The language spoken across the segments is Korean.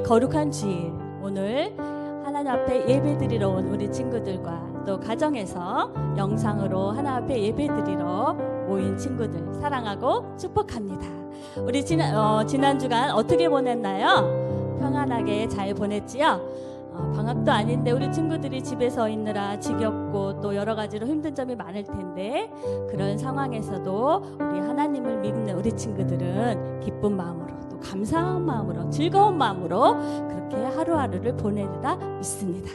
거룩한 주일, 오늘 하나님 앞에 예배드리러 온 우리 친구들과 또 가정에서 영상으로 하나님 앞에 예배드리러 모인 친구들 사랑하고 축복합니다. 우리 지난 주간 어떻게 보냈나요? 평안하게 잘 보냈지요? 방학도 아닌데 우리 친구들이 집에서 있느라 지겹고 또 여러 가지로 힘든 점이 많을 텐데, 그런 상황에서도 우리 하나님을 믿는 우리 친구들은 기쁜 마음으로 또 감사한 마음으로 즐거운 마음으로 그렇게 하루하루를 보내리라 믿습니다.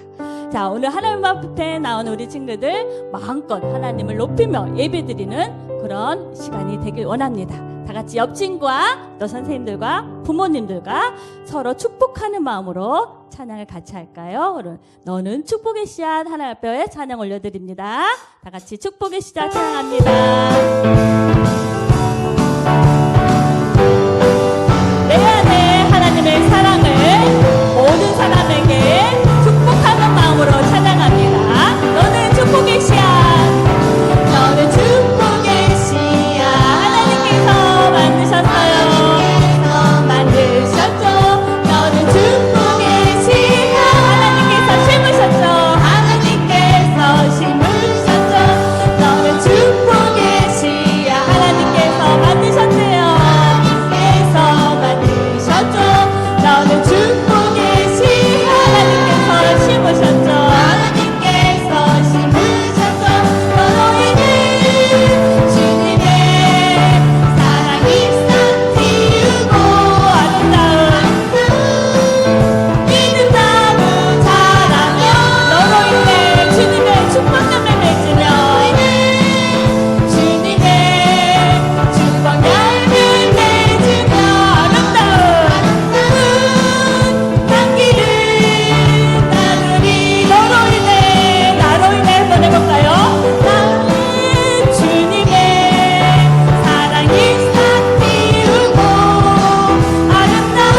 자, 오늘 하나님 앞에 나온 우리 친구들 마음껏 하나님을 높이며 예배드리는 그런 시간이 되길 원합니다. 다 같이 옆 친구와 또 선생님들과 부모님들과 서로 축복하는 마음으로 찬양을 같이 할까요? 너는 축복의 씨앗 하나님 앞에 찬양 올려드립니다. 다 같이 축복의 씨앗 찬양합니다. 내 안에 하나님의 사랑을 모든 사람에게 축복하는 마음으로 찬양합니다. 너는 축복의 씨앗, 너는 축복의 씨앗, 하나님께서 만드셨죠. 너는 축복의 씨앗, 하나님께서 심으셨죠. 너는 축복의 씨앗, 하나님께서 만드셨대요. 너는 축복의 씨앗, 하나님께서 심으셨죠. 너로 인해 주님의 사랑이 싹 틔우고 아름다운 믿음 나무 자라며, 너로 인해 주님의 축복함을 맺으며 주님의 축복 열매를 맺으며 아름다운 향기를 나누리. 너로 인해, 나로 인해 한번 해볼까요? 나는 주님의 사랑이 싹 틔우고 아름다운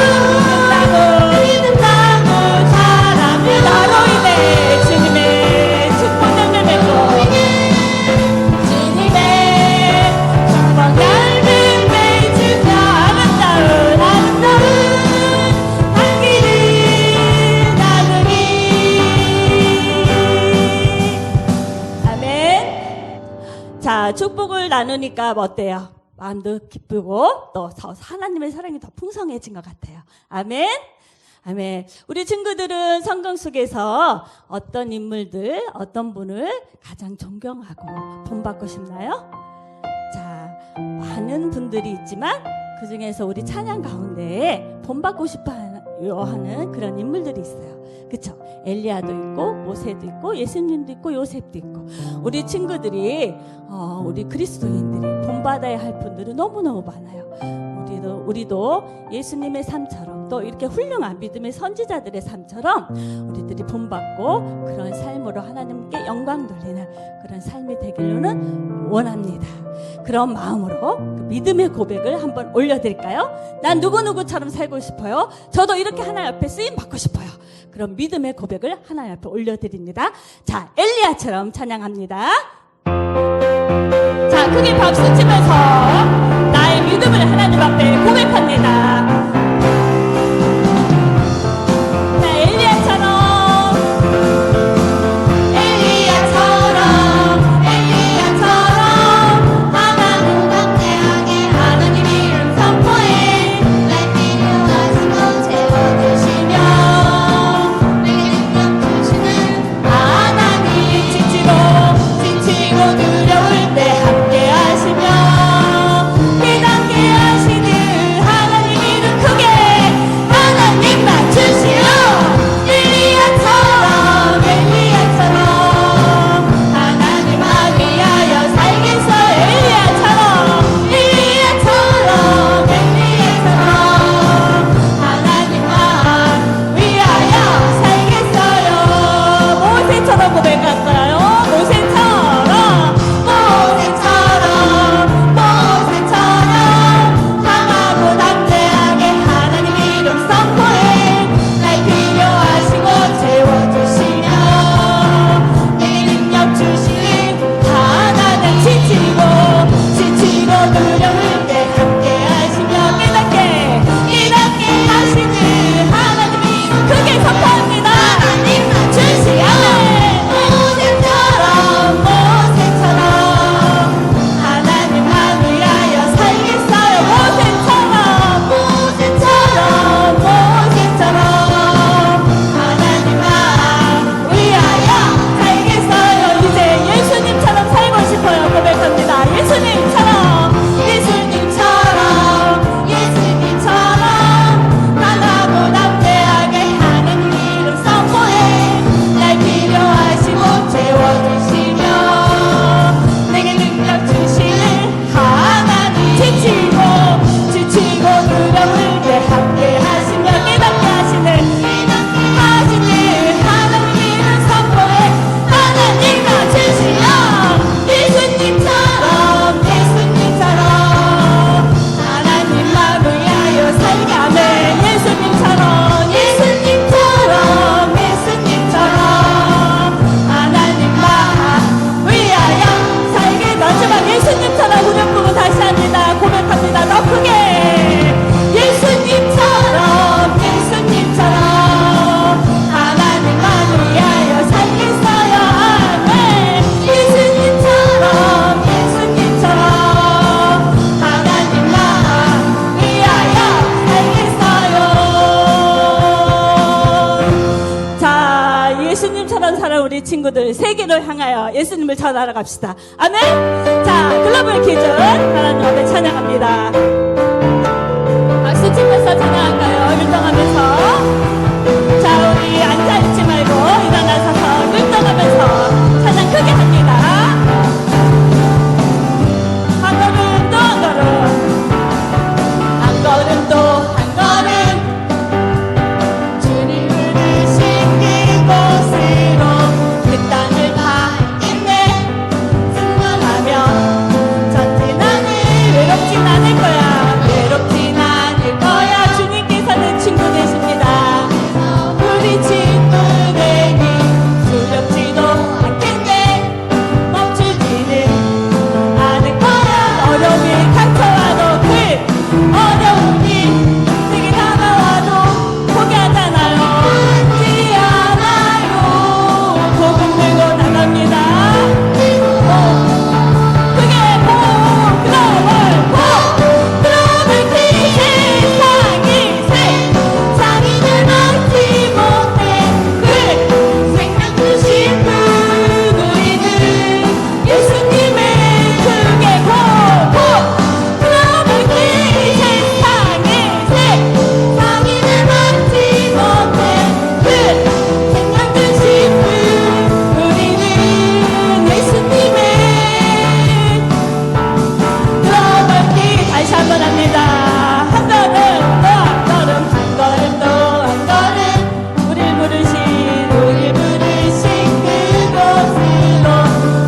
믿음 나무 자라며, 나로 인해 주님의 축복 열매 맺고 주님의 축복 열매 맺으며 아름다운 향기를 나누리. 아멘. 자, 축복을 나누니까 어때요? 마음도 기쁘고 또 하나님의 사랑이 더 풍성해진 것 같아요. 아멘. 아멘. 우리 친구들은 성경 속에서 어떤 인물들, 어떤 분을 가장 존경하고 본받고 싶나요? 자, 많은 분들이 있지만 그 중에서 우리 찬양 가운데 본받고 싶어 하는 그런 인물들이 있어요. 그쵸? 엘리야도 있고 모세도 있고 예수님도 있고 요셉도 있고, 우리 친구들이 우리 그리스도인들이 본받아야 할 분들은 너무너무 많아요. 우리도 예수님의 삶처럼 또 이렇게 훌륭한 믿음의 선지자들의 삶처럼 우리들이 본받고 그런 삶으로 하나님께 영광 돌리는 그런 삶이 되기로는 원합니다. 그런 마음으로 그 믿음의 고백을 한번 올려드릴까요? 난 누구누구처럼 살고 싶어요. 저도 이렇게 하나님 앞에 쓰임 받고 싶어요. 그런 믿음의 고백을 하나님 앞에 올려드립니다. 자, 엘리야처럼 찬양합니다. 자, 크게 박수 치면서 나의 믿음을 하나님 앞에 고백합니다. 자, 엘리야처럼 하나님 강대하게 하나님 이름 선포해. 날 필요하신 것 채워주시며 내게 능력 주시는 하나님, 지치고 두려울 때 함께 하시며 깨닫게 하시는 하나님 이름 세계로 향하여 예수님을 전하러 갑시다. 아멘. 자, 글로벌 퀴즈 하나님 앞에 찬양합니다. 박수 치면서 찬양할까요? 율동하면서. 자, 우리 앉아있지 말고 일어나서서 율동하면서 찬양 크게 합니다. 한 걸음 또 한 걸음, 한 걸음 또 한 걸음, 주님 부르신 그곳으로 그 땅을 밟네. 승천하며 전진하는 외롭진 않을 거야. 외롭진 않을 거야. 주님께서는 친구 되십니다. 우리 친구 되니 두렵지도 않겠네. 멈추지는 않을 거야. 어려움이 닥쳐와도 그 어려움이 내게 다가와도 포기하잖아요. 하지 않아요. 복음 들고 나갑니다. 그게 글로벌 키 세상이 세상이를 막지 못해 그 생명 주신 분 우리는 예수님의 크게 글로벌 키 세상이 세상이를 막지 못해 그 생명 주신 분 우리는 예수님의 글로벌 다시 한번 합니다. 한 걸음 또 한 걸음, 한 걸음 또 한 걸음, 우릴 부르신 그곳으로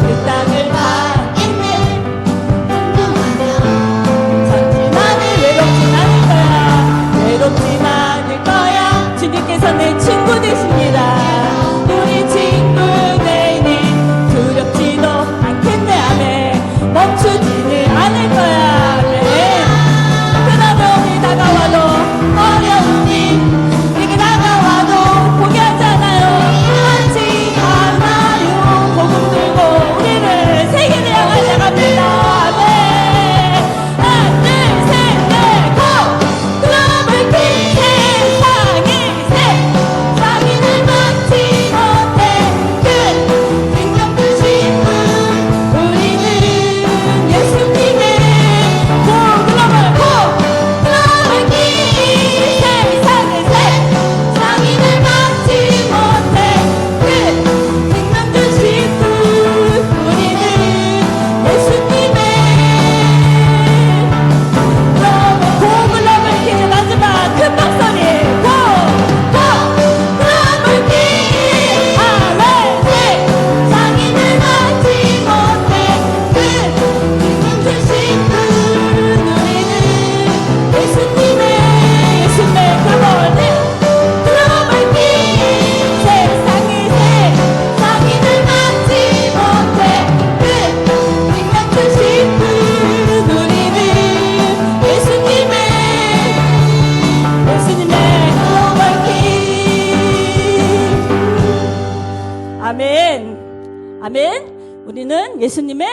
그 땅을 밟네. 전진하는 외롭진 않을 거야. 외롭진 않을 거야. 주님께서 내 친구 되십니다. 우리 친구 되니 두렵지도 않겠네. 아멘. 멈추지는 않을 거야. 아멘. 큰 어려움이 다가와도 어려움이 내게 다가와도 포기하잖아요. 하지 않아요. 복음 들고 우리를 세계를 향하여 갑니다. 아멘. 하나 둘 셋 넷 고! 글로벌 키 세상이 세상이를 막지 못해 그 생명 주신 분 우리는 예수님의 글로벌 키 세상을 세상이를 막지 못해 그 생명 주신 분 우리는 예수님의 글로벌 퀴즈 마지막 큰 박소리 글로벌 퀴즈 아멘. 세상이를 막지 못해 그 생명 주신 분 우리는 예수님의 글로벌 퀴즈 세상이 세상이를 막지 못해 그 생명 주신 분 우리는 예수님의 글로벌 퀴즈. 아멘. 아멘. 우리는 예수님의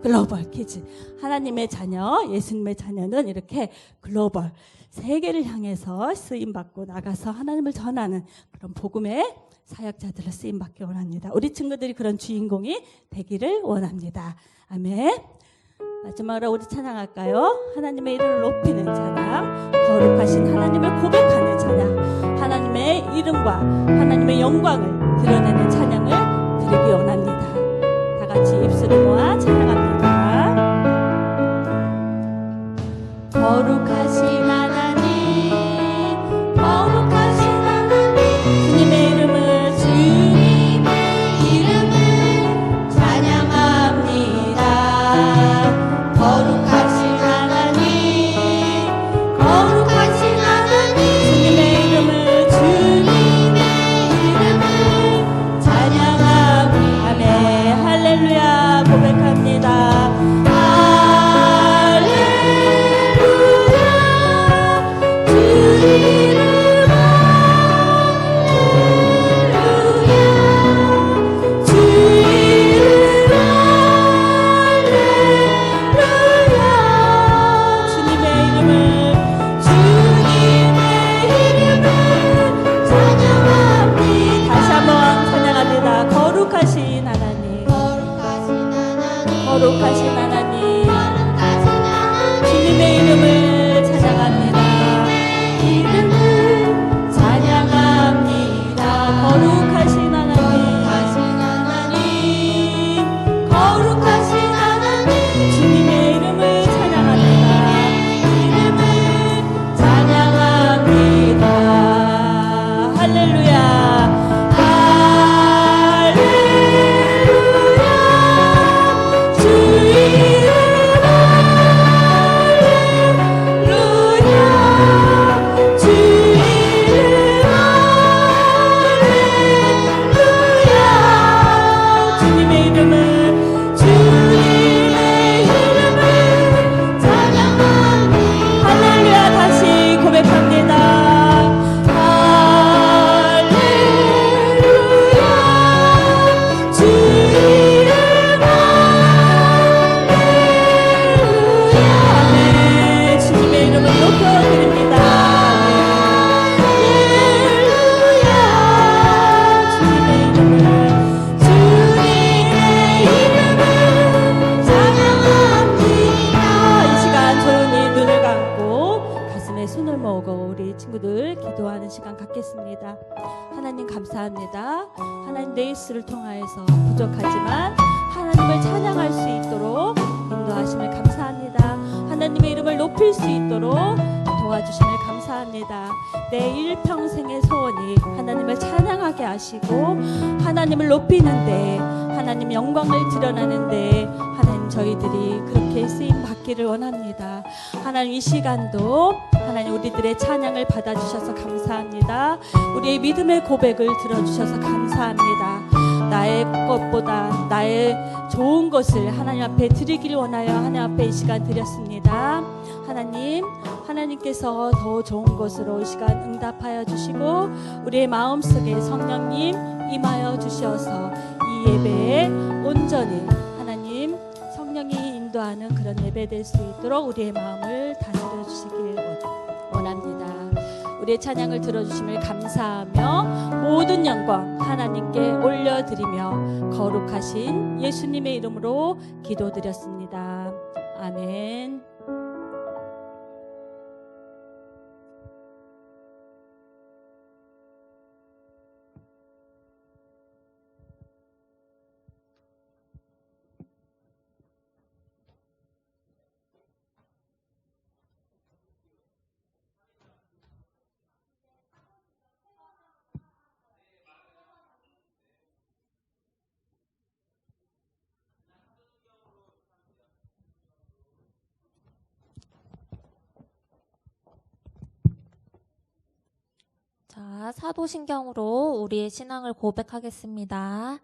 글로벌 키즈. 하나님의 자녀, 예수님의 자녀는 이렇게 글로벌 세계를 향해서 쓰임받고 나가서 하나님을 전하는 그런 복음의 사역자들을 쓰임받기 원합니다. 우리 친구들이 그런 주인공이 되기를 원합니다. 아멘. 마지막으로 우리 찬양할까요? 하나님의 이름을 높이는 찬양, 거룩하신 하나님을 고백하는 찬양, 하나님의 이름과 하나님의 영광을 드러내는 찬양을 드리기 원합니다. 다 같이 입술을 모아 찬양합니다. 거룩하신 하나님, 거룩하신 하나님, 주님의 이름을 찬양합니다. 거룩하신 하나님, 거룩하신 하나님, 주님의 이름을 찬양합니다. 아멘. 할렐루야. 거룩하신 하나님, 주님의 이름을 찬양합니다. 이름을 찬양합니다. 거룩하신 하나님, 거룩하신 하나님, 주님의 이름을 찬양합니다. 이름을 찬양합니다. 할렐루야. 하나님 감사합니다. 하나님 내 입술을 통하여서 부족하지만 하나님을 찬양할 수 있도록 인도하심을 감사합니다. 하나님의 이름을 높일 수 있도록 도와주심을 감사합니다. 내 일평생의 소원이 하나님을 찬양하게 하시고 하나님을 높이는데 하나님 영광을 드러나는데 하나님 저희들이 그렇게 쓰임 받기를 원합니다. 하나님 이 시간도 하나님 우리들의 찬양을 받아주셔서 감사합니다. 우리의 믿음의 고백을 들어주셔서 감사합니다. 나의 것보다 나의 좋은 것을 하나님 앞에 드리기를 원하여 하나님 앞에 이 시간 드렸습니다. 하나님께서 더 좋은 것으로 이 시간 응답하여 주시고 우리의 마음속에 성령님 임하여 주셔서 이 예배에 온전히 하나님 성령이 인도하는 그런 예배 될 수 있도록 우리의 마음을 다스려 주시길 원합니다. 우리의 찬양을 들어주심을 감사하며 모든 영광 하나님께 올려드리며 거룩하신 예수님의 이름으로 기도드렸습니다. 아멘. 자, 사도신경으로 우리의 신앙을 고백하겠습니다.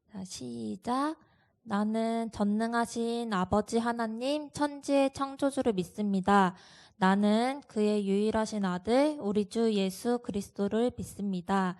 자, 시작. 나는 전능하신 아버지 하나님 천지의 창조주를 믿습니다. 나는 그의 유일하신 아들 우리 주 예수 그리스도를 믿습니다.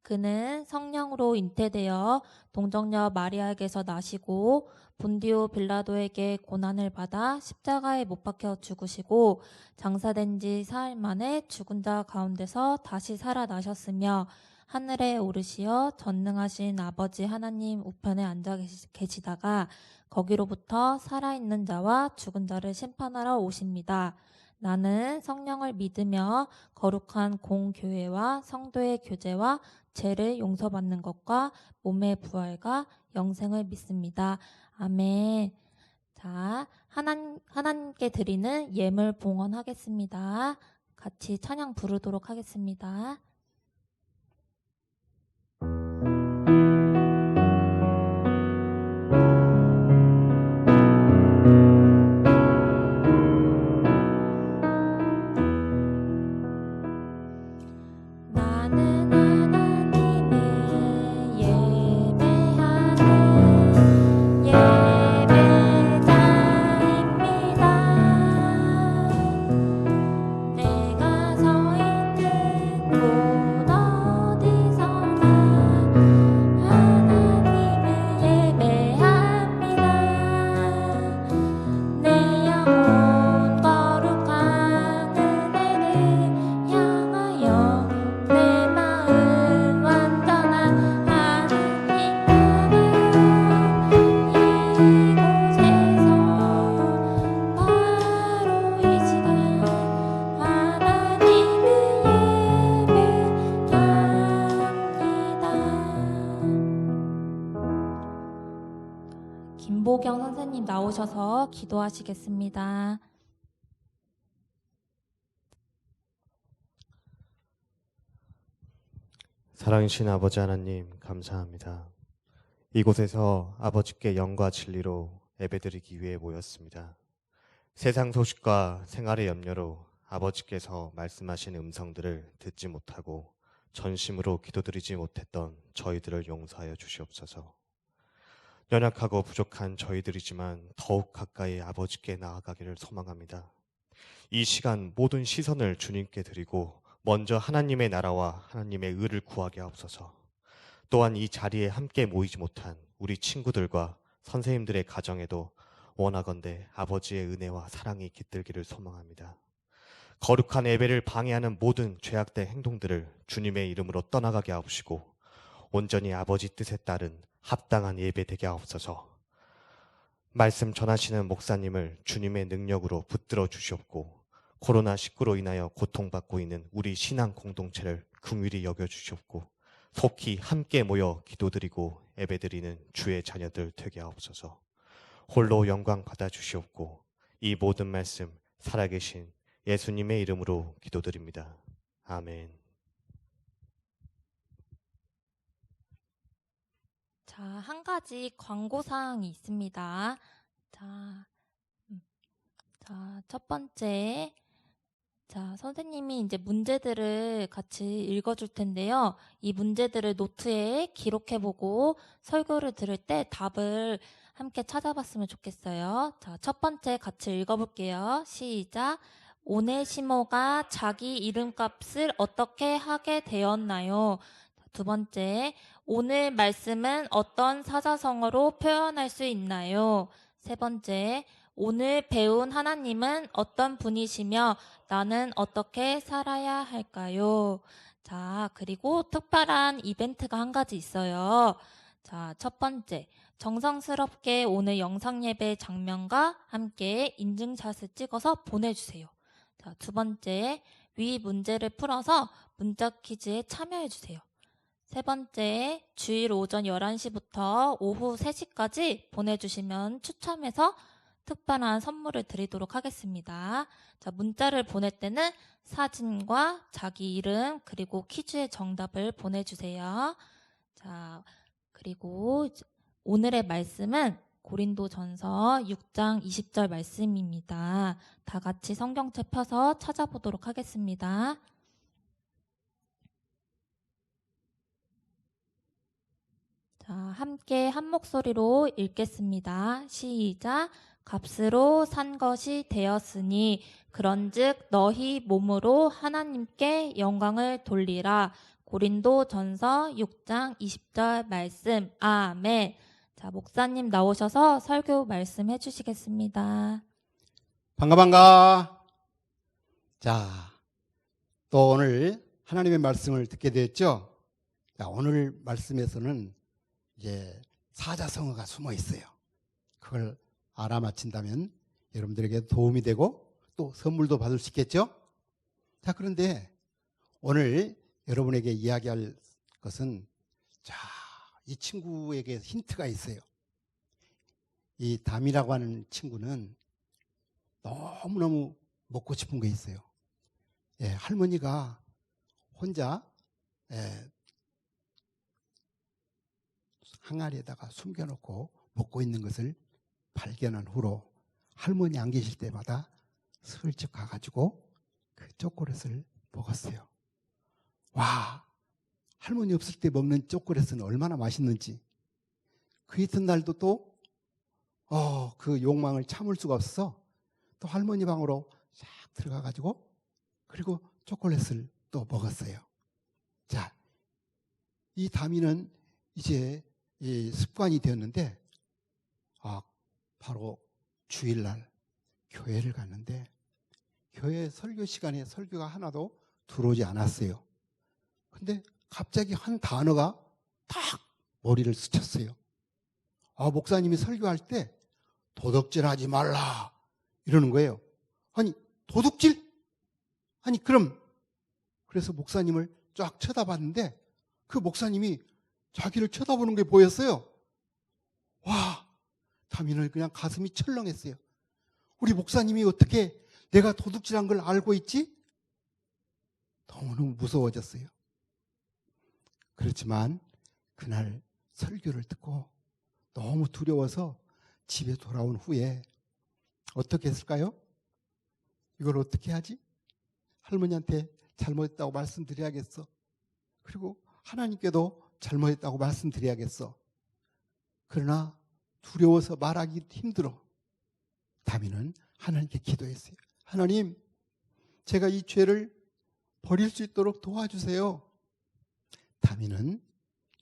그는 성령으로 잉태되어 동정녀 마리아에게서 나시고 본디오 빌라도에게 고난을 받아 십자가에 못 박혀 죽으시고 장사된 지 사흘 만에 죽은 자 가운데서 다시 살아나셨으며 하늘에 오르시어 전능하신 아버지 하나님 우편에 앉아 계시다가 거기로부터 살아있는 자와 죽은 자를 심판하러 오십니다. 나는 성령을 믿으며 거룩한 공교회와 성도의 교제와 죄를 용서받는 것과 몸의 부활과 영생을 믿습니다. 아멘. 자, 하나님께 드리는 예물 봉헌하겠습니다. 같이 찬양 부르도록 하겠습니다. 내가 서 있는 곳 김보경 선생님 나오셔서 기도하시겠습니다. 사랑이신 아버지 하나님 감사합니다. 이곳에서 아버지께 영과 진리로 예배드리기 위해 모였습니다. 세상 소식과 생활의 염려로 아버지께서 말씀하신 음성들을 듣지 못하고 전심으로 기도드리지 못했던 저희들을 용서하여 주시옵소서. 연약하고 부족한 저희들이지만 더욱 가까이 아버지께 나아가기를 소망합니다. 이 시간 모든 시선을 주님께 드리고 먼저 하나님의 나라와 하나님의 의를 구하게 하옵소서. 또한 이 자리에 함께 모이지 못한 우리 친구들과 선생님들의 가정에도 원하건대 아버지의 은혜와 사랑이 깃들기를 소망합니다. 거룩한 예배를 방해하는 모든 죄악된 행동들을 주님의 이름으로 떠나가게 하옵시고 온전히 아버지 뜻에 따른 합당한 예배 되게 하옵소서. 말씀 전하시는 목사님을 주님의 능력으로 붙들어 주시옵고 코로나19로 인하여 고통받고 있는 우리 신앙 공동체를 긍휼히 여겨주시옵고 속히 함께 모여 기도드리고 예배드리는 주의 자녀들 되게 하옵소서. 홀로 영광 받아주시옵고 이 모든 말씀 살아계신 예수님의 이름으로 기도드립니다. 아멘. 자, 한 가지 광고사항이 있습니다. 자, 첫 번째. 자, 선생님이 이제 문제들을 같이 읽어줄 텐데요. 이 문제들을 노트에 기록해보고 설교를 들을 때 답을 함께 찾아봤으면 좋겠어요. 자, 첫 번째 같이 읽어볼게요. 시작. 오네시모가 자기 이름값을 어떻게 하게 되었나요? 두 번째, 오늘 말씀은 어떤 사자성어로 표현할 수 있나요? 세 번째, 오늘 배운 하나님은 어떤 분이시며 나는 어떻게 살아야 할까요? 자, 그리고 특별한 이벤트가 한 가지 있어요. 자, 첫 번째, 정성스럽게 오늘 영상 예배 장면과 함께 인증샷을 찍어서 보내주세요. 자, 두 번째, 위 문제를 풀어서 문자 퀴즈에 참여해주세요. 세 번째, 주일 오전 11시부터 오후 3시까지 보내주시면 추첨해서 특별한 선물을 드리도록 하겠습니다. 자, 문자를 보낼 때는 사진과 자기 이름 그리고 퀴즈의 정답을 보내주세요. 자, 그리고 오늘의 말씀은 고린도전서 6장 20절 말씀입니다. 다 같이 성경책 펴서 찾아보도록 하겠습니다. 자, 함께 한 목소리로 읽겠습니다. 시작. 값으로 산 것이 되었으니 그런즉 너희 몸으로 하나님께 영광을 돌리라. 고린도전서 6장 20절 말씀. 아멘. 자, 목사님 나오셔서 설교 말씀해 주시겠습니다. 반가. 자, 또 오늘 하나님의 말씀을 듣게 되었죠. 자, 오늘 말씀에서는 이제 사자성어가 숨어 있어요. 그걸 알아맞힌다면 여러분들에게 도움이 되고 또 선물도 받을 수 있겠죠. 자, 그런데 오늘 여러분에게 이야기할 것은, 자, 이 친구에게 힌트가 있어요. 이 담이라고 하는 친구는 너무너무 먹고 싶은 게 있어요. 예, 할머니가 혼자 항아리에다가 숨겨놓고 먹고 있는 것을 발견한 후로 할머니 안 계실 때마다 슬쩍 가가지고 그 초콜릿을 먹었어요. 와, 할머니 없을 때 먹는 초콜릿은 얼마나 맛있는지. 그 이튿날도 또 그 욕망을 참을 수가 없어서 또 할머니 방으로 싹 들어가가지고 그리고 초콜릿을 또 먹었어요. 자, 이 다미는 이제 습관이 되었는데 바로 주일날 교회를 갔는데 교회 설교 시간에 설교가 하나도 들어오지 않았어요. 근데 갑자기 한 단어가 탁 머리를 스쳤어요. 목사님이 설교할 때 도둑질하지 말라 이러는 거예요. 아니, 도둑질? 아니, 그래서 목사님을 쫙 쳐다봤는데 그 목사님이 자기를 쳐다보는 게 보였어요. 와, 다민은 그냥 가슴이 철렁했어요. 우리 목사님이 어떻게 내가 도둑질한 걸 알고 있지? 너무너무 무서워졌어요. 그렇지만 그날 설교를 듣고 너무 두려워서 집에 돌아온 후에 어떻게 했을까요? 이걸 어떻게 하지? 할머니한테 잘못했다고 말씀드려야겠어. 그리고 하나님께도 잘못했다고 말씀드려야겠어. 그러나 두려워서 말하기 힘들어. 다민은 하나님께 기도했어요. 하나님, 제가 이 죄를 버릴 수 있도록 도와주세요. 다민은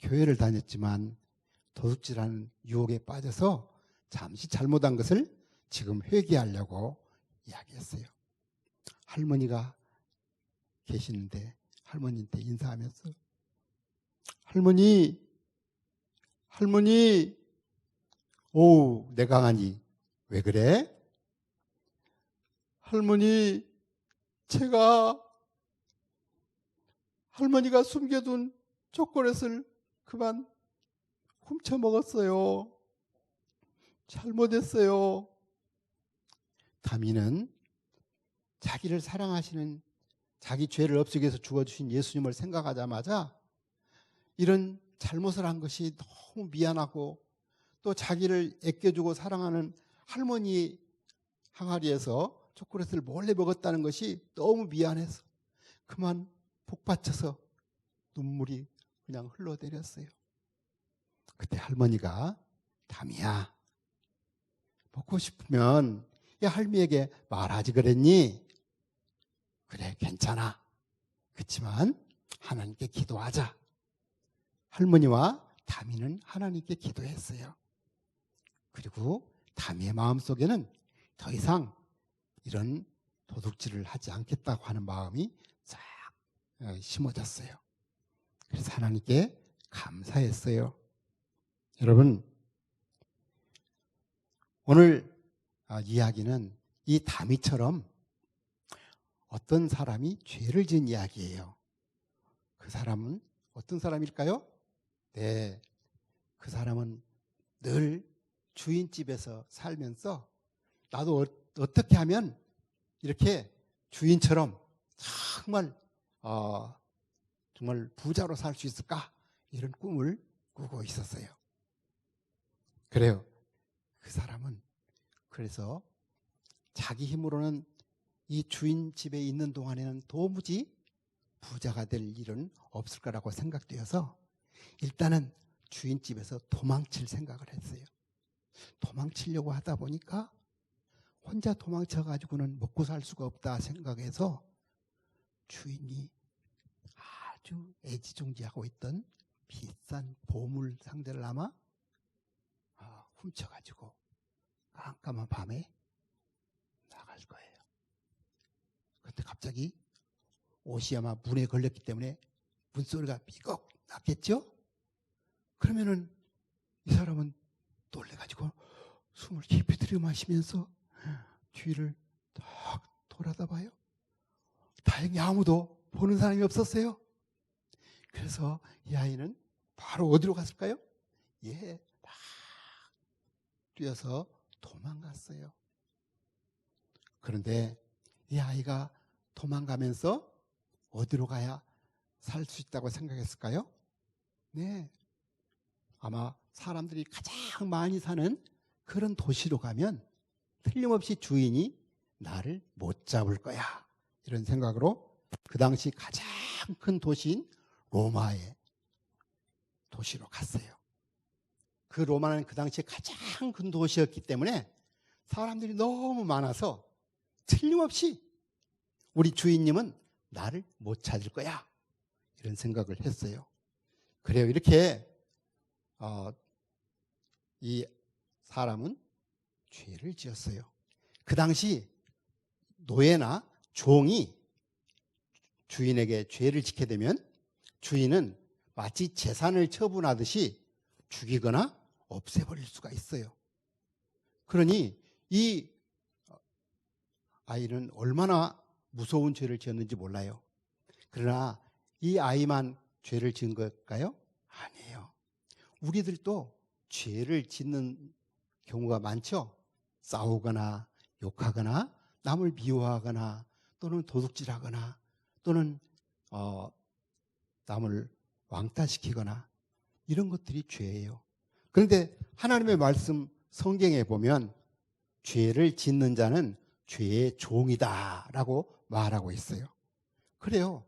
교회를 다녔지만 도둑질하는 유혹에 빠져서 잠시 잘못한 것을 지금 회개하려고 이야기했어요. 할머니가 계시는데 할머니한테 인사하면서 할머니, 오, 내 강아지 왜 그래? 할머니, 제가 할머니가 숨겨둔 초콜릿을 그만 훔쳐 먹었어요. 잘못했어요. 다민은 자기를 사랑하시는, 자기 죄를 없애기 위해서 죽어주신 예수님을 생각하자마자 이런 잘못을 한 것이 너무 미안하고 또 자기를 아껴주고 사랑하는 할머니 항아리에서 초콜릿을 몰래 먹었다는 것이 너무 미안해서 그만 복받쳐서 눈물이 그냥 흘러내렸어요. 그때 할머니가 다미야, 먹고 싶으면 이 할미에게 말하지 그랬니? 그래, 괜찮아. 그렇지만 하나님께 기도하자. 할머니와 다미는 하나님께 기도했어요. 그리고 다미의 마음속에는 더 이상 이런 도둑질을 하지 않겠다고 하는 마음이 싹 심어졌어요. 그래서 하나님께 감사했어요. 여러분, 오늘 이야기는 이 다미처럼 어떤 사람이 죄를 지은 이야기예요. 그 사람은 어떤 사람일까요? 네, 그 사람은 늘 주인집에서 살면서 나도 어떻게 하면 이렇게 주인처럼 정말 부자로 살 수 있을까? 이런 꿈을 꾸고 있었어요. 그래요. 그 사람은 그래서 자기 힘으로는 이 주인 집에 있는 동안에는 도무지 부자가 될 일은 없을 거라고 생각되어서 일단은 주인집에서 도망칠 생각을 했어요. 도망치려고 하다 보니까 혼자 도망쳐가지고는 먹고 살 수가 없다 생각해서 주인이 아주 애지중지하고 있던 비싼 보물 상자를 아마 훔쳐가지고 깜깜한 밤에 나갈 거예요. 그런데 갑자기 옷이 아마 문에 걸렸기 때문에 문소리가 삐걱 났겠죠? 그러면은 이 사람은 놀래가지고 숨을 깊이 들이마시면서 뒤를 딱 돌아다 봐요. 다행히 아무도 보는 사람이 없었어요. 그래서 이 아이는 바로 어디로 갔을까요? 막 뛰어서 도망갔어요. 그런데 이 아이가 도망가면서 어디로 가야 살 수 있다고 생각했을까요? 네, 아마 사람들이 가장 많이 사는 그런 도시로 가면 틀림없이 주인이 나를 못 잡을 거야, 이런 생각으로 그 당시 가장 큰 도시인 로마의 도시로 갔어요. 그 로마는 그 당시에 가장 큰 도시였기 때문에 사람들이 너무 많아서 틀림없이 우리 주인님은 나를 못 찾을 거야, 이런 생각을 했어요. 그래요. 이렇게 이 사람은 죄를 지었어요. 그 당시 노예나 종이 주인에게 죄를 짓게 되면 주인은 마치 재산을 처분하듯이 죽이거나 없애버릴 수가 있어요. 그러니 이 아이는 얼마나 무서운 죄를 지었는지 몰라요. 그러나 이 아이만 죄를 지은 걸까요? 아니에요. 우리들도 죄를 짓는 경우가 많죠. 싸우거나 욕하거나 남을 미워하거나 또는 도둑질하거나 또는 남을 왕따시키거나 이런 것들이 죄예요. 그런데 하나님의 말씀 성경에 보면 죄를 짓는 자는 죄의 종이다라고 말하고 있어요. 그래요.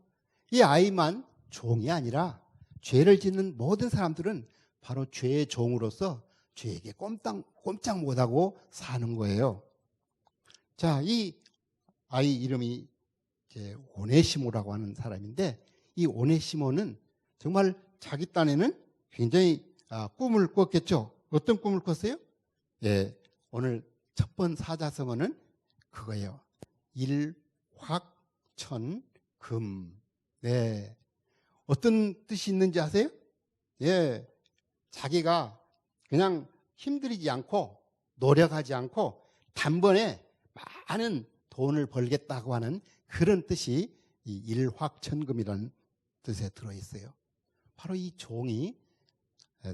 이 아이만 종이 아니라 죄를 짓는 모든 사람들은 바로 죄의 종으로서 죄에게 꼼짝 못하고 사는 거예요. 자, 이 아이 이름이 오네시모라고 하는 사람인데 이 오네시모는 정말 자기 딴에는 굉장히 꿈을 꿨겠죠. 어떤 꿈을 꿨어요? 예, 오늘 첫 번 사자성어는 그거예요. 일확천금. 네, 어떤 뜻이 있는지 아세요? 예, 자기가 그냥 힘들이지 않고 노력하지 않고 단번에 많은 돈을 벌겠다고 하는 그런 뜻이 이 일확천금이라는 뜻에 들어있어요. 바로 이 종이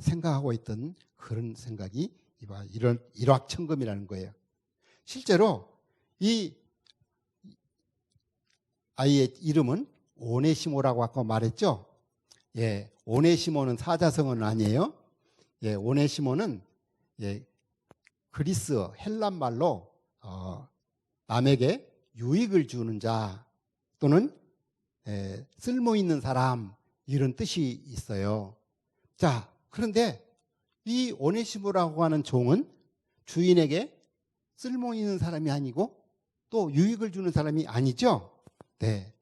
생각하고 있던 그런 생각이 이런 일확천금이라는 거예요. 실제로 이 아이의 이름은 오네시모라고 아까 말했죠. 예, 오네시모는 사자성어는 아니에요. 예, 오네시모는 그리스 헬란 말로 남에게 유익을 주는 자 또는 쓸모 있는 사람 이런 뜻이 있어요. 자, 그런데 이 오네시모라고 하는 종은 주인에게 쓸모 있는 사람이 아니고 또 유익을 주는 사람이 아니죠. 네,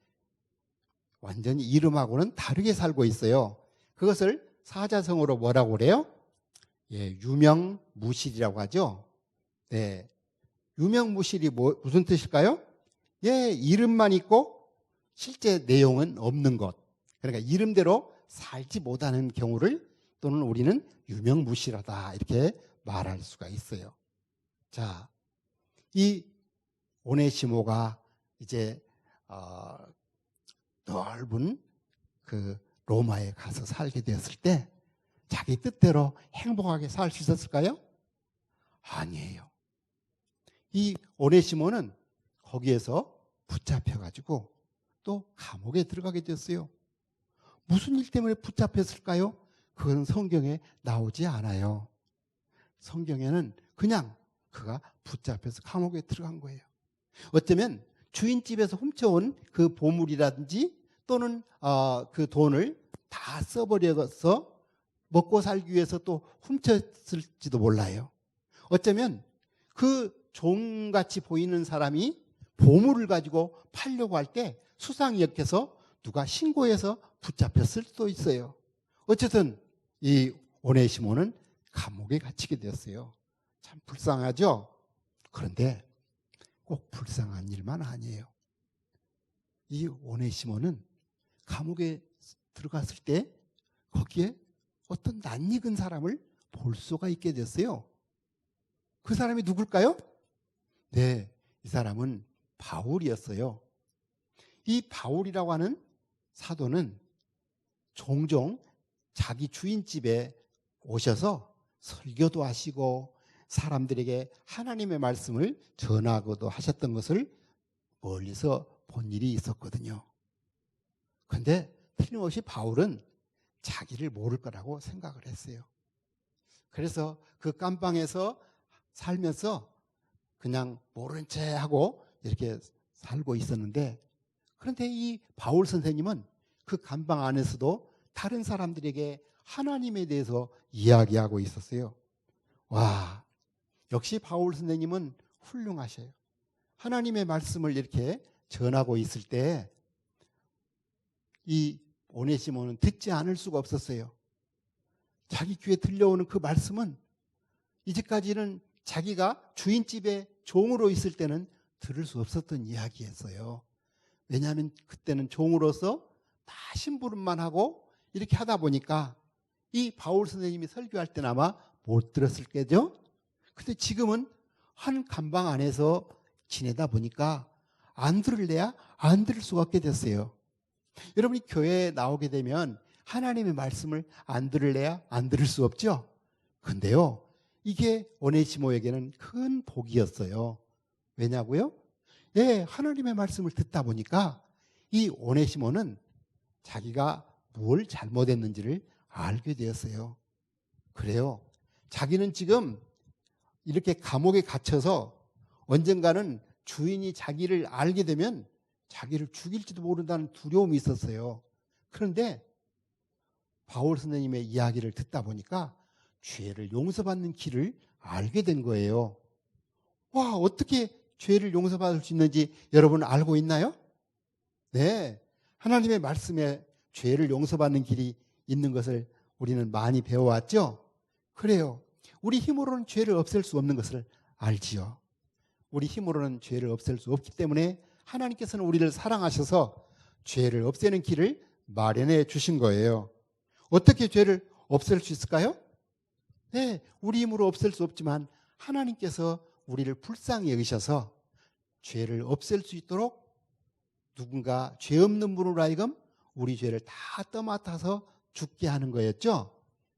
완전히 이름하고는 다르게 살고 있어요. 그것을 사자성어로 뭐라고 그래요? 예, 유명무실이라고 하죠. 네, 유명무실이 무슨 뜻일까요? 예, 이름만 있고 실제 내용은 없는 것. 그러니까 이름대로 살지 못하는 경우를 또는 우리는 유명무실하다 이렇게 말할 수가 있어요. 자, 이 오네시모가 이제 넓은 그 로마에 가서 살게 되었을 때 자기 뜻대로 행복하게 살 수 있었을까요? 아니에요. 이 오네시모는 거기에서 붙잡혀가지고 또 감옥에 들어가게 되었어요. 무슨 일 때문에 붙잡혔을까요? 그건 성경에 나오지 않아요. 성경에는 그냥 그가 붙잡혀서 감옥에 들어간 거예요. 어쩌면 주인집에서 훔쳐온 그 보물이라든지 또는 그 돈을 다 써버려서 먹고 살기 위해서 또 훔쳤을지도 몰라요. 어쩌면 그 종같이 보이는 사람이 보물을 가지고 팔려고 할 때 수상이 엮여서 누가 신고해서 붙잡혔을 수도 있어요. 어쨌든 이 오네시모는 감옥에 갇히게 되었어요. 참 불쌍하죠? 그런데 꼭 불쌍한 일만 아니에요. 이 오네시모는 감옥에 들어갔을 때 거기에 어떤 낯익은 사람을 볼 수가 있게 됐어요. 그 사람이 누굴까요? 네, 이 사람은 바울이었어요. 이 바울이라고 하는 사도는 종종 자기 주인집에 오셔서 설교도 하시고 사람들에게 하나님의 말씀을 전하고도 하셨던 것을 멀리서 본 일이 있었거든요. 그런데 틀림없이 바울은 자기를 모를 거라고 생각을 했어요. 그래서 그 깜방에서 살면서 그냥 모른 채 하고 이렇게 살고 있었는데, 그런데 이 바울 선생님은 그 감방 안에서도 다른 사람들에게 하나님에 대해서 이야기하고 있었어요. 와, 역시 바울 선생님은 훌륭하셔요. 하나님의 말씀을 이렇게 전하고 있을 때 이 오네시모는 듣지 않을 수가 없었어요. 자기 귀에 들려오는 그 말씀은 이제까지는 자기가 주인집에 종으로 있을 때는 들을 수 없었던 이야기였어요. 왜냐하면 그때는 종으로서 다 심부름만 하고 이렇게 하다 보니까 이 바울 선생님이 설교할 때는 아마 못 들었을 거죠. 근데 지금은 한 감방 안에서 지내다 보니까 안 들을래야 안 들을 수가 없게 됐어요. 여러분이 교회에 나오게 되면 하나님의 말씀을 안 들을래야 안 들을 수 없죠. 근데요, 이게 오네시모에게는 큰 복이었어요. 왜냐고요? 예, 하나님의 말씀을 듣다 보니까 이 오네시모는 자기가 뭘 잘못했는지를 알게 되었어요. 그래요. 자기는 지금 이렇게 감옥에 갇혀서 언젠가는 주인이 자기를 알게 되면 자기를 죽일지도 모른다는 두려움이 있었어요. 그런데 바울 선생님의 이야기를 듣다 보니까 죄를 용서받는 길을 알게 된 거예요. 와, 어떻게 죄를 용서받을 수 있는지 여러분 알고 있나요? 네. 하나님의 말씀에 죄를 용서받는 길이 있는 것을 우리는 많이 배워왔죠? 그래요. 우리 힘으로는 죄를 없앨 수 없는 것을 알지요. 우리 힘으로는 죄를 없앨 수 없기 때문에 하나님께서는 우리를 사랑하셔서 죄를 없애는 길을 마련해 주신 거예요. 어떻게 죄를 없앨 수 있을까요? 네, 우리 힘으로 없앨 수 없지만 하나님께서 우리를 불쌍히 여기셔서 죄를 없앨 수 있도록 누군가 죄 없는 분으로 하여금 우리 죄를 다 떠맡아서 죽게 하는 거였죠.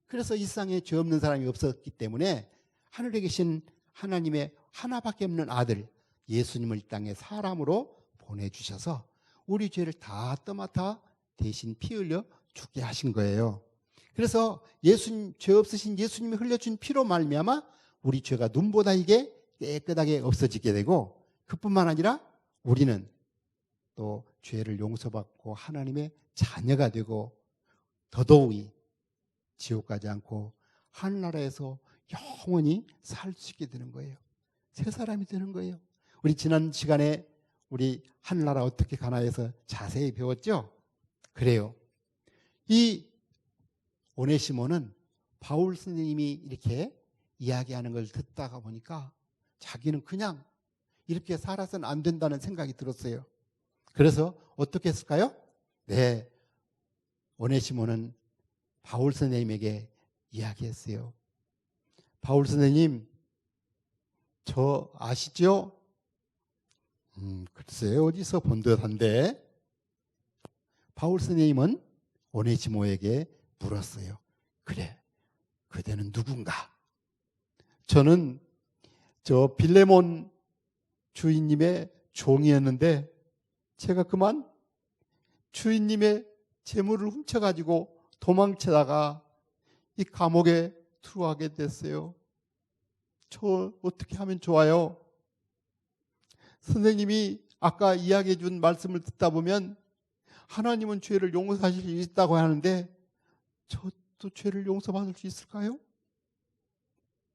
그래서 이 세상에 죄 없는 사람이 없었기 때문에 하늘에 계신 하나님의 하나밖에 없는 아들 예수님을 이 땅에 사람으로 보내주셔서 우리 죄를 다 떠맡아 대신 피 흘려 죽게 하신 거예요. 그래서 예수님, 죄 없으신 예수님이 흘려준 피로 말미암아 우리 죄가 눈보다 이게 깨끗하게 없어지게 되고, 그뿐만 아니라 우리는 또 죄를 용서받고 하나님의 자녀가 되고 더더욱이 지옥 가지 않고 하늘나라에서 영원히 살 수 있게 되는 거예요. 새 사람이 되는 거예요. 우리 지난 시간에 우리 하늘나라 어떻게 가나에서 자세히 배웠죠? 그래요. 이 오네시모는 바울 선생님이 이렇게 이야기하는 걸 듣다가 보니까 자기는 그냥 이렇게 살아서는 안 된다는 생각이 들었어요. 그래서 어떻게 했을까요? 네, 오네시모는 바울 선생님에게 이야기했어요. 바울 선생님, 저 아시죠? 글쎄요, 어디서 본 듯한데. 바울 선생님은 오네시모에게 물었어요. 그래, 그대는 누군가? 저는 저 빌레몬 주인님의 종이었는데 제가 그만 주인님의 재물을 훔쳐가지고 도망치다가 이 감옥에 들어가게 됐어요. 저 어떻게 하면 좋아요? 선생님이 아까 이야기해 준 말씀을 듣다 보면 하나님은 죄를 용서하실 수 있다고 하는데 저도 죄를 용서받을 수 있을까요?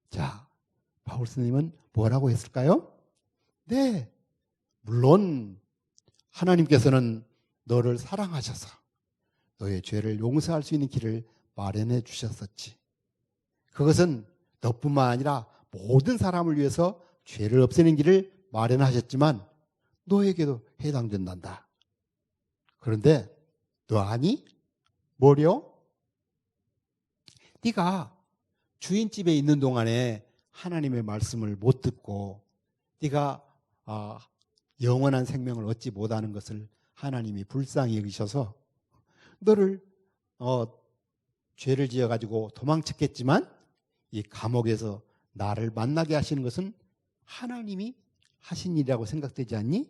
자, 바울 선생님은 뭐라고 했을까요? 네, 물론 하나님께서는 너를 사랑하셔서 너의 죄를 용서할 수 있는 길을 마련해 주셨었지. 그것은 너뿐만 아니라 모든 사람을 위해서 죄를 없애는 길을 마련하셨지만 너에게도 해당된단다. 그런데 너 아니? 뭐려? 네가 주인집에 있는 동안에 하나님의 말씀을 못 듣고 네가 영원한 생명을 얻지 못하는 것을 하나님이 불쌍히 여기셔서 너를 죄를 지어가지고 도망쳤겠지만 이 감옥에서 나를 만나게 하시는 것은 하나님이 하신 일이라고 생각되지 않니?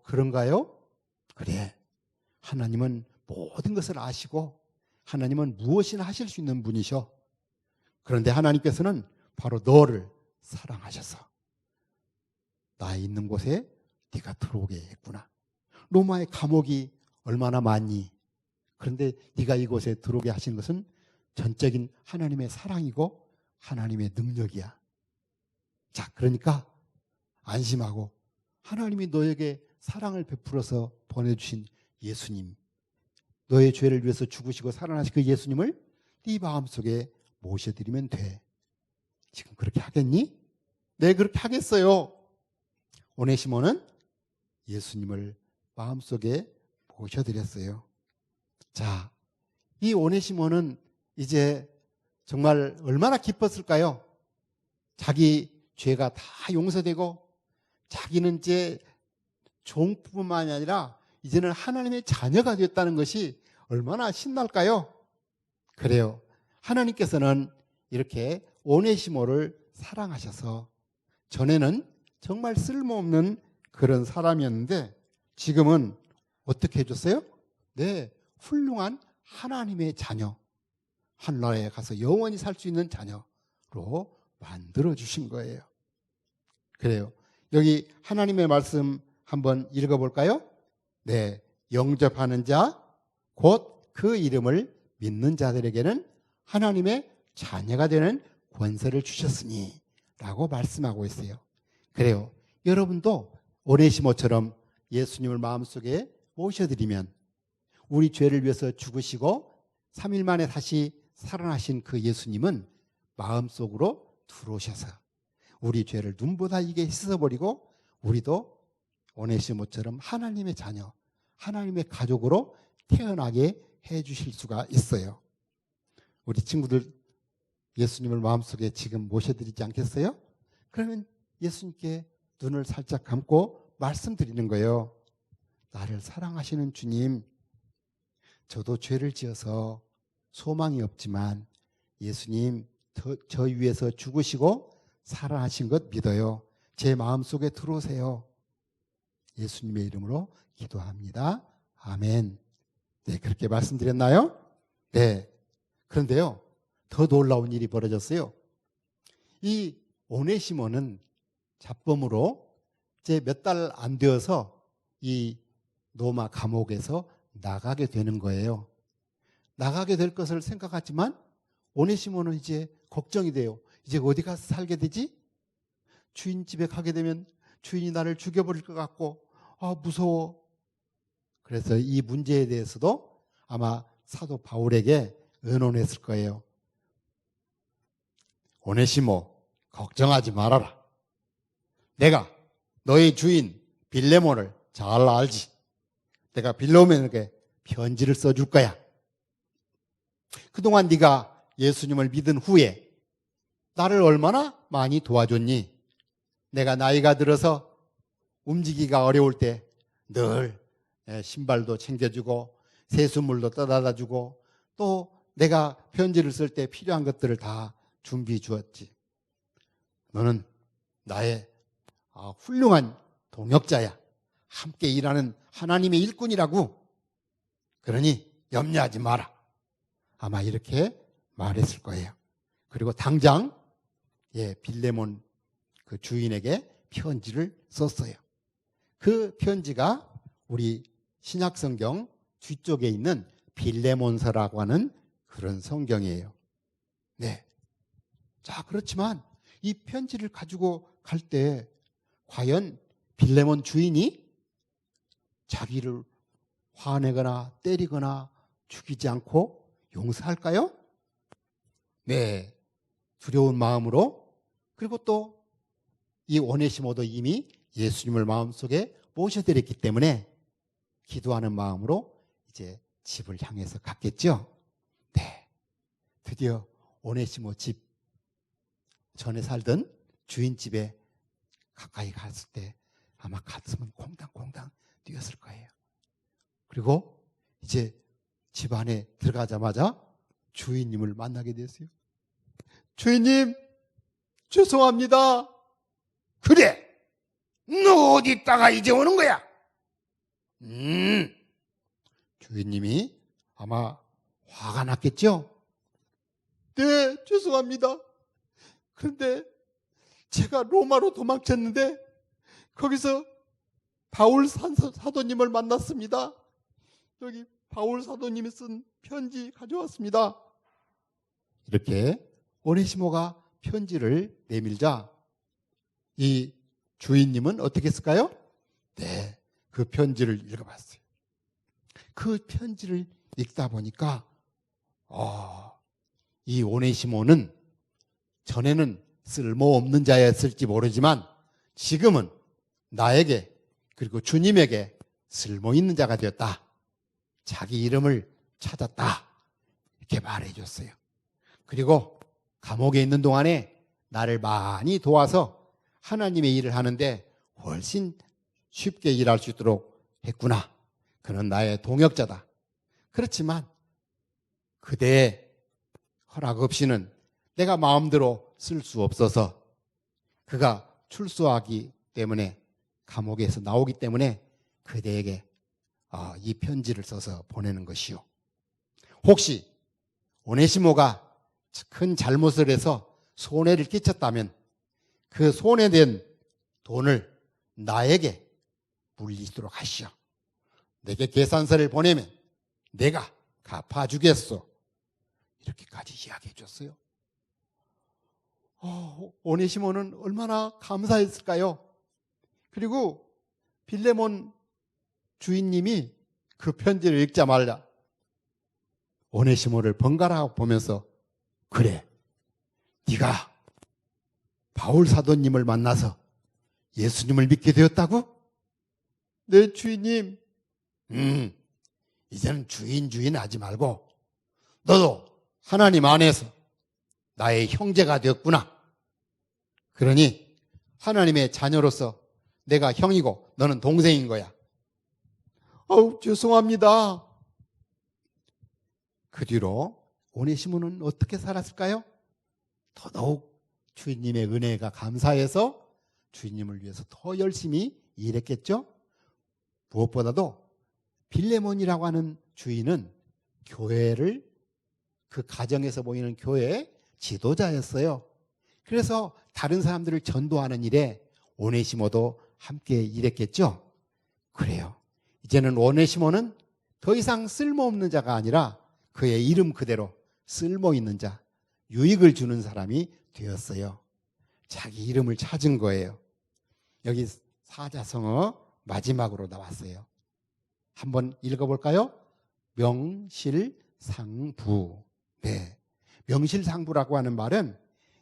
그런가요? 그래, 하나님은 모든 것을 아시고 하나님은 무엇이나 하실 수 있는 분이셔. 그런데 하나님께서는 바로 너를 사랑하셔서 나 있는 곳에 네가 들어오게 했구나. 로마의 감옥이 얼마나 많니? 그런데 네가 이곳에 들어오게 하신 것은 전적인 하나님의 사랑이고 하나님의 능력이야. 자, 그러니까 안심하고 하나님이 너에게 사랑을 베풀어서 보내주신 예수님, 너의 죄를 위해서 죽으시고 살아나신 그 예수님을 네 마음속에 모셔드리면 돼. 지금 그렇게 하겠니? 네, 그렇게 하겠어요. 오네시모는 예수님을 마음속에 모셔드렸어요. 자, 이 오네시모는 이제 정말 얼마나 기뻤을까요? 자기 죄가 다 용서되고 자기는 이제 종뿐만이 아니라 이제는 하나님의 자녀가 됐다는 것이 얼마나 신날까요? 그래요. 하나님께서는 이렇게 오네시모를 사랑하셔서 전에는 정말 쓸모없는 그런 사람이었는데 지금은 어떻게 해줬어요? 네, 훌륭한 하나님의 자녀, 하늘나라에 가서 영원히 살 수 있는 자녀로 만들어주신 거예요. 그래요. 여기 하나님의 말씀 한번 읽어볼까요? 네, 영접하는 자, 곧 그 이름을 믿는 자들에게는 하나님의 자녀가 되는 권세를 주셨으니 라고 말씀하고 있어요. 그래요. 여러분도 오네시모처럼 예수님을 마음속에 모셔드리면 우리 죄를 위해서 죽으시고 3일 만에 다시 살아나신 그 예수님은 마음속으로 들어오셔서 우리 죄를 눈보다 이게 씻어버리고 우리도 오네시모처럼 하나님의 자녀, 하나님의 가족으로 태어나게 해 주실 수가 있어요. 우리 친구들 예수님을 마음속에 지금 모셔드리지 않겠어요? 그러면 예수님께 눈을 살짝 감고 말씀드리는 거예요. 나를 사랑하시는 주님, 저도 죄를 지어서 소망이 없지만 예수님 저 위해서 죽으시고 살아나신 것 믿어요. 제 마음속에 들어오세요. 예수님의 이름으로 기도합니다. 아멘. 네, 그렇게 말씀드렸나요? 네. 그런데요, 더 놀라운 일이 벌어졌어요. 이 오네시모는 잡범으로 이제 몇 달 안 되어서 이 로마 감옥에서 나가게 되는 거예요. 나가게 될 것을 생각하지만 오네시모는 이제 걱정이 돼요. 이제 어디 가서 살게 되지? 주인 집에 가게 되면 주인이 나를 죽여버릴 것 같고 무서워. 그래서 이 문제에 대해서도 아마 사도 바울에게 의논했을 거예요. 오네시모, 걱정하지 말아라. 내가 너의 주인 빌레몬을 잘 알지. 내가 빌레몬에게 편지를 써줄 거야. 그동안 네가 예수님을 믿은 후에 나를 얼마나 많이 도와줬니? 내가 나이가 들어서 움직이기가 어려울 때 늘 신발도 챙겨주고 세수물도 떠다다 주고 또 내가 편지를 쓸 때 필요한 것들을 다 준비해 주었지. 너는 나의 훌륭한 동역자야. 함께 일하는 하나님의 일꾼이라고. 그러니 염려하지 마라. 아마 이렇게 말했을 거예요. 그리고 당장 빌레몬 그 주인에게 편지를 썼어요. 그 편지가 우리 신약성경 뒤쪽에 있는 빌레몬서라고 하는 그런 성경이에요. 네. 자, 그렇지만 이 편지를 가지고 갈 때 과연 빌레몬 주인이 자기를 화내거나 때리거나 죽이지 않고 용서할까요? 네. 두려운 마음으로, 그리고 또 이 오네시모도 이미 예수님을 마음속에 모셔드렸기 때문에 기도하는 마음으로 이제 집을 향해서 갔겠죠. 네. 드디어 오네시모 집, 전에 살던 주인 집에 가까이 갔을 때 아마 가슴은 콩당콩당 뛰었을 거예요. 그리고 이제 집 안에 들어가자마자 주인님을 만나게 됐어요. 주인님, 죄송합니다. 그래, 너 어디 있다가 이제 오는 거야? 주인님이 아마 화가 났겠죠? 네, 죄송합니다. 그런데 제가 로마로 도망쳤는데 거기서 바울 사도님을 만났습니다. 여기 바울 사도님이 쓴 편지 가져왔습니다. 이렇게 오네시모가 편지를 내밀자 이 주인님은 어떻게 했을까요? 네, 그 편지를 읽어봤어요. 그 편지를 읽다 보니까 이 오네시모는 전에는 쓸모없는 자였을지 모르지만 지금은 나에게 그리고 주님에게 쓸모있는 자가 되었다. 자기 이름을 찾았다. 이렇게 말해줬어요. 그리고 감옥에 있는 동안에 나를 많이 도와서 하나님의 일을 하는데 훨씬 쉽게 일할 수 있도록 했구나. 그는 나의 동역자다. 그렇지만 그대의 허락 없이는 내가 마음대로 쓸 수 없어서 그가 출소하기 때문에 감옥에서 나오기 때문에 그대에게 이 편지를 써서 보내는 것이요. 혹시 오네시모가 큰 잘못을 해서 손해를 끼쳤다면 그 손해된 돈을 나에게 물리도록 하시오. 내게 계산서를 보내면 내가 갚아주겠소. 이렇게까지 이야기해 줬어요. 오네시모는 얼마나 감사했을까요? 그리고 빌레몬 주인님이 그 편지를 읽자마자 오네시모를 번갈아 보면서 그래, 네가 바울 사도님을 만나서 예수님을 믿게 되었다고? 네, 주인님. 이제는 주인 하지 말고 너도 하나님 안에서 나의 형제가 되었구나. 그러니 하나님의 자녀로서 내가 형이고 너는 동생인 거야. 죄송합니다. 그 뒤로 오네시모는 어떻게 살았을까요? 더더욱 주인님의 은혜가 감사해서 주인님을 위해서 더 열심히 일했겠죠? 무엇보다도 빌레몬이라고 하는 주인은 교회를, 그 가정에서 보이는 교회의 지도자였어요. 그래서 다른 사람들을 전도하는 일에 오네시모도 함께 일했겠죠? 그래요. 이제는 오네시모는 더 이상 쓸모없는 자가 아니라 그의 이름 그대로 쓸모있는 자, 유익을 주는 사람이 되었어요. 자기 이름을 찾은 거예요. 여기 사자성어 마지막으로 나왔어요. 한번 읽어볼까요? 명실상부. 네, 명실상부라고 하는 말은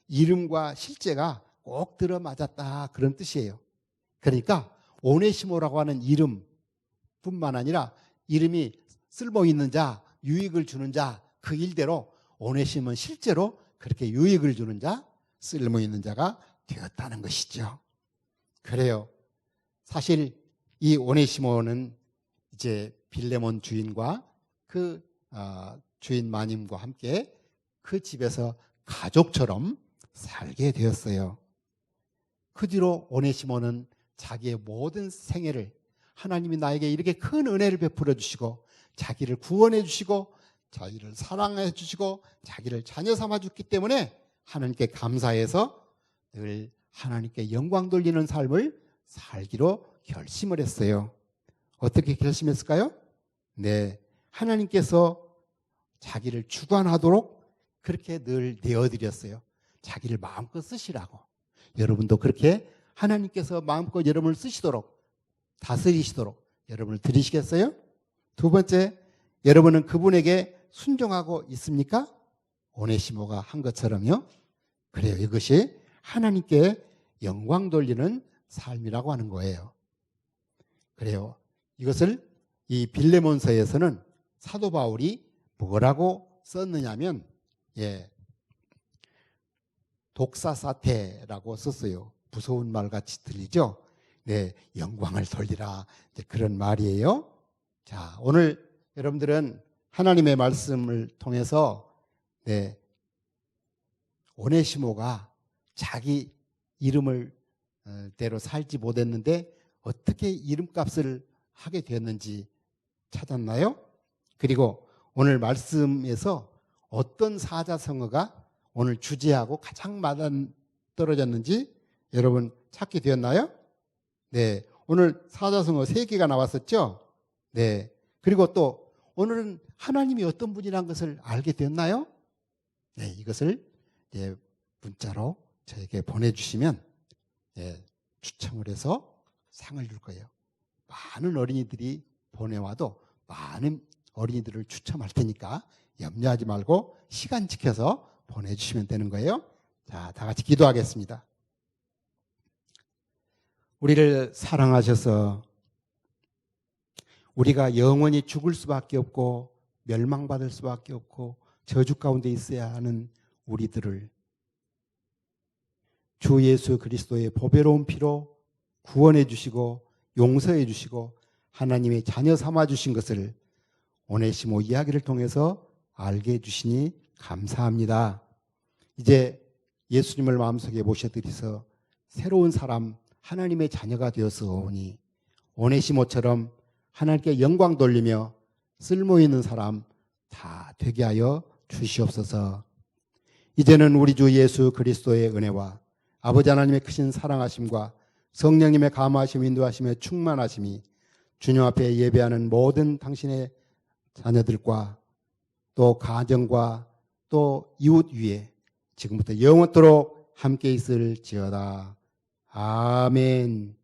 이름과 실제가 꼭 들어맞았다, 그런 뜻이에요. 그러니까 오네시모라고 하는 이름뿐만 아니라 이름이 쓸모있는 자, 유익을 주는 자, 그 일대로 오네시모는 실제로 그렇게 유익을 주는 자, 쓸모있는 자가 되었다는 것이죠. 그래요. 사실 이 오네시모는 이제 빌레몬 주인과 그 주인 마님과 함께 그 집에서 가족처럼 살게 되었어요. 그 뒤로 오네시모는 자기의 모든 생애를 하나님이 나에게 이렇게 큰 은혜를 베풀어 주시고 자기를 구원해 주시고 자기를 사랑해 주시고 자기를 자녀 삼아 줬기 때문에 하나님께 감사해서 늘 하나님께 영광 돌리는 삶을 살기로 결심을 했어요. 어떻게 결심했을까요? 네, 하나님께서 자기를 주관하도록 그렇게 늘 내어드렸어요. 자기를 마음껏 쓰시라고. 여러분도 그렇게 하나님께서 마음껏 여러분을 쓰시도록, 다스리시도록 여러분을 들이시겠어요? 두 번째, 여러분은 그분에게 순종하고 있습니까? 오네시모가 한 것처럼요. 그래요. 이것이 하나님께 영광 돌리는 삶이라고 하는 거예요. 그래요. 이것을 이 빌레몬서에서는 사도 바울이 뭐라고 썼느냐면, 독사사태라고 썼어요. 무서운 말 같이 들리죠? 네, 영광을 돌리라. 그런 말이에요. 자, 오늘 여러분들은 하나님의 말씀을 통해서 오네시모가 자기 이름을 대로 살지 못했는데 어떻게 이름값을 하게 되었는지 찾았나요? 그리고 오늘 말씀에서 어떤 사자성어가 오늘 주제하고 가장 맞아떨어졌는지 여러분 찾게 되었나요? 네, 오늘 사자성어 3개가 나왔었죠? 네, 그리고 또 오늘은 하나님이 어떤 분이라는 것을 알게 되었나요? 네, 이것을 문자로 저에게 보내주시면 추첨을 해서 상을 줄 거예요. 많은 어린이들이 보내와도 많은 어린이들을 추첨할 테니까 염려하지 말고 시간 지켜서 보내주시면 되는 거예요. 자, 다 같이 기도하겠습니다. 우리를 사랑하셔서 우리가 영원히 죽을 수밖에 없고 멸망받을 수밖에 없고 저주 가운데 있어야 하는 우리들을 주 예수 그리스도의 보배로운 피로 구원해 주시고 용서해 주시고 하나님의 자녀 삼아 주신 것을 오네시모 이야기를 통해서 알게 해 주시니 감사합니다. 이제 예수님을 마음속에 모셔드려서 새로운 사람, 하나님의 자녀가 되어서 오니 오네시모처럼 하나님께 영광 돌리며 쓸모있는 사람 다 되게 하여 주시옵소서. 이제는 우리 주 예수 그리스도의 은혜와 아버지 하나님의 크신 사랑하심과 성령님의 감화하심 인도하심의 충만하심이 주님 앞에 예배하는 모든 당신의 자녀들과 또 가정과 또 이웃 위에 지금부터 영원토록 함께 있을지어다. 아멘.